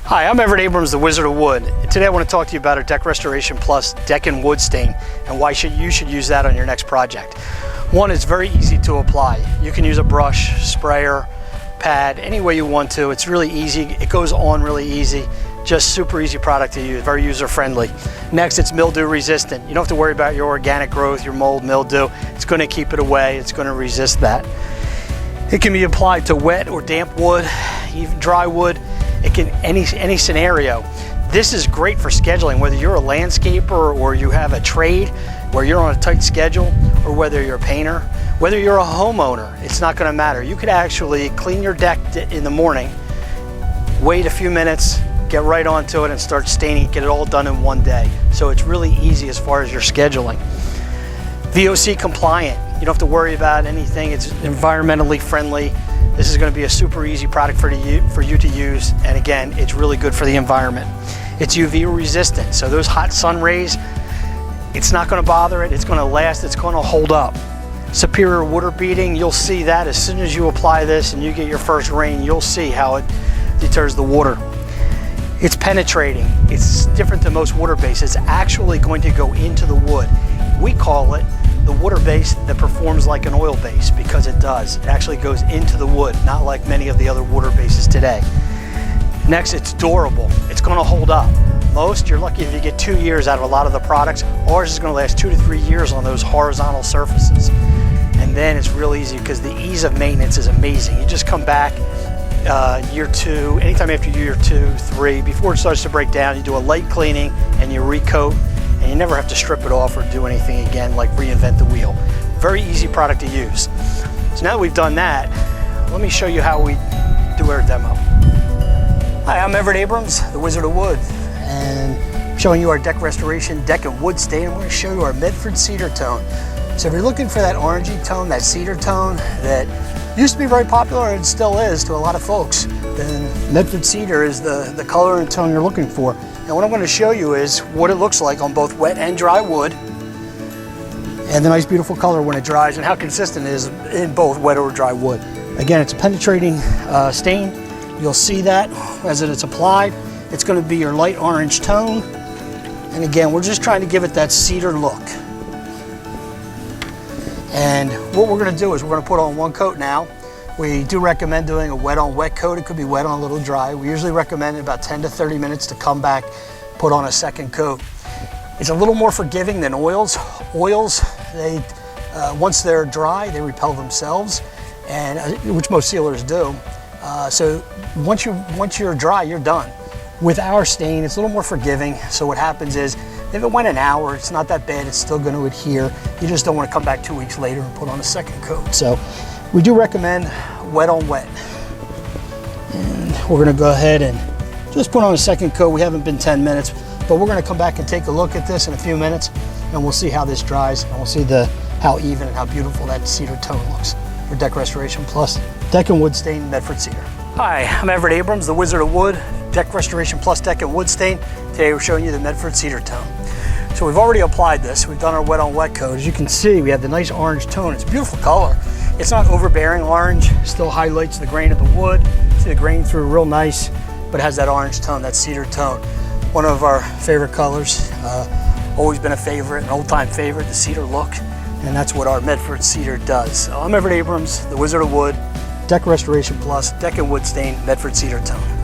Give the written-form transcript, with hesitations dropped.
Hi, I'm Everett Abrams, the Wizard of Wood. And today I want to talk to you about our Deck Restoration Plus Deck and Wood Stain and why you should use that on your next project. One, it's very easy to apply. You can use a brush, sprayer, pad, any way you want to. It's really easy. It goes on really easy. Just super easy product to use, very user friendly. Next, it's mildew resistant. You don't have to worry about your organic growth, your mold, mildew. It's going to keep it away. It's going to resist that. It can be applied to wet or damp wood, even dry wood. It can any scenario. This is great for scheduling, whether you're a landscaper or you have a trade where you're on a tight schedule, or whether you're a painter, whether you're a homeowner. It's not going to matter. You could actually clean your deck in the morning, wait a few minutes, get right onto it and start staining, get it all done in one day. So it's really easy as far as your scheduling. VOC compliant. You don't have to worry about anything. It's environmentally friendly. This is going to be a super easy product for you to use, and again, it's really good for the environment. It's UV resistant, so those hot sun rays, it's not going to bother it. It's going to last. It's going to hold up. Superior water beating, you'll see that as soon as you apply this and you get your first rain, you'll see how it deters the water. It's penetrating. It's different than most water base. It's actually going to go into the wood. We call it the water base that performs like an oil base, because it does. It actually goes into the wood, not like many of the other water bases today. Next, it's durable. It's going to hold up. Most, you're lucky if you get 2 years out of a lot of the products. Ours is going to last 2 to 3 years on those horizontal surfaces. And then it's real easy because the ease of maintenance is amazing. You just come back year 2, anytime after year 2, 3, before it starts to break down, you do a light cleaning and you recoat. And you never have to strip it off or do anything again, like reinvent the wheel. Very easy product to use. So now that we've done that, let me show you how we do our demo. Hi, I'm Everett Abrams, the Wizard of Wood, and I'm showing you our deck restoration, deck and wood stain. I'm going to show you our Medford Cedar tone. So if you're looking for that orangey tone, that cedar tone that used to be very popular and still is to a lot of folks, then Medford Cedar is the color and tone you're looking for. And what I'm going to show you is what it looks like on both wet and dry wood, and the nice beautiful color when it dries, and how consistent it is in both wet or dry wood. Again, it's a penetrating stain. You'll see that as it's applied. It's going to be your light orange tone. And again, we're just trying to give it that cedar look. And what we're going to do is we're going to put on one coat now. We do recommend doing a wet on wet coat. It could be wet on a little dry. We usually recommend about 10 to 30 minutes to come back, put on a second coat. It's a little more forgiving than oils. Oils, they once they're dry, they repel themselves, and which most sealers do. So once you're dry, you're done. With our stain, it's a little more forgiving. So what happens is, if it went an hour, it's not that bad. It's still going to adhere. You just don't want to come back 2 weeks later and put on a second coat. So we do recommend wet on wet. And we're going to go ahead and just put on a second coat. We haven't been 10 minutes, but we're going to come back and take a look at this in a few minutes, and we'll see how this dries, and we'll see how even and how beautiful that cedar tone looks for Deck Restoration Plus Deck and Wood Stain Medford Cedar. Hi, I'm Everett Abrams, the Wizard of Wood, Deck Restoration Plus Deck and Wood Stain. Today we're showing you the Medford Cedar tone. So we've already applied this. We've done our wet on wet coat. As you can see, we have the nice orange tone. It's a beautiful color. It's not overbearing orange, still highlights the grain of the wood. See the grain through real nice, but it has that orange tone, that cedar tone. One of our favorite colors, always been a favorite, an old time favorite, the cedar look. And that's what our Medford Cedar does. So I'm Everett Abrams, the Wizard of Wood, Deck Restoration Plus, Deck and Wood Stain, Medford Cedar tone.